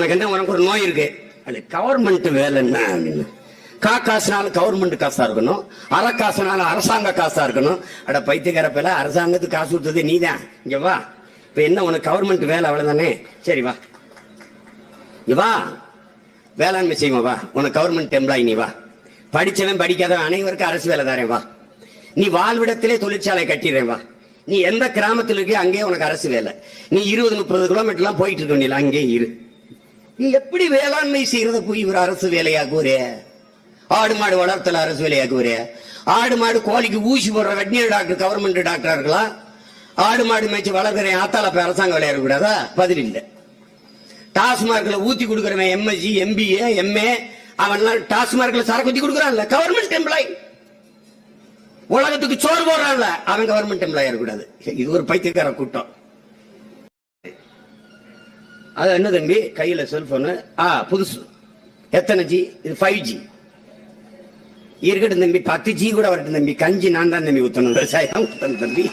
உனக்கு என்ன, உனக்கு ஒரு நோய் இருக்கு, அது கவர்மெண்ட் வேலை என்ன அப்படின்னு. காசுனாலும் கவர்மெண்ட் காசா இருக்கணும், அரை காசுனாலும் அரசாங்க காசா இருக்கணும். அட பைத்தியக்காரப்பல, அரசாங்கத்துக்கு காசு கொடுத்தது நீதான். இங்க வா, இப்ப என்ன உனக்கு கவர்மெண்ட் வேலை அவ்வளவுதானே, சரி வா இங்க வா, வேளாண்மை செய்வோம் வா, உனக்கு கவர்மெண்ட் எம்ப்ளாயி நீ வா. படிச்சவன் படிக்காதவன் அனைவருக்கும் அரசு வேலை தாரேன் வா. நீ வாழ்விடத்திலே தொழிற்சாலை கட்டிடுறேன் வா. நீ எந்த கிராமத்தில் இருக்க அங்கேயே உனக்கு அரசு வேலை. நீ 20-30 கிலோமீட்டர்லாம் போயிட்டு இருக்க வேண்டிய அங்கே இரு. நீ எப்படி வேளாண்மை செய்யறத போய் ஒரு அரசு வேலையாக்குவரே? ஆடு மாடு வளர்த்தல அரசு வேலையாக்குவரே? ஆடு மாடு கோழிக்கு ஊசி போடுற வெட்டினரி டாக்டர் கவர்மெண்ட் டாக்டரா இருக்கலாம். ஆடு மாடு மேய்ச்சி வளர்க்குறேன் ஆத்தால போய் அரசாங்க வேலையா இருக்கக்கூடாதா? பதில் இல்லை. டாஸ்மார்க்ல ஊத்தி கொடுக்குறவன் எம்எஸ்சி எம்பிஏ எம்ஏ அவன்லாம் டாஸ்மார்க்ல சரக்கு ஊத்தி கொடுக்குறான்ல, கவர்மெண்ட் எம்ப்ளாயி. உலகத்துக்கு சோறு போடுறான்ல, அவன் கவர்மெண்ட் எம்ப்ளாயா இருக்கக்கூடாது. இது ஒரு பைத்தியக்கார கூட்டம். அது என்ன தம்பி கையில செல்போனு புதுசு எத்தனை ஜி? இது 5G இருக்கட்டும் தம்பி, 10G கூட வரட்டும் தம்பி. கஞ்சி நான் தான் தம்பி ஊத்தணும், விவசாயம் ஊத்தணும் தம்பி.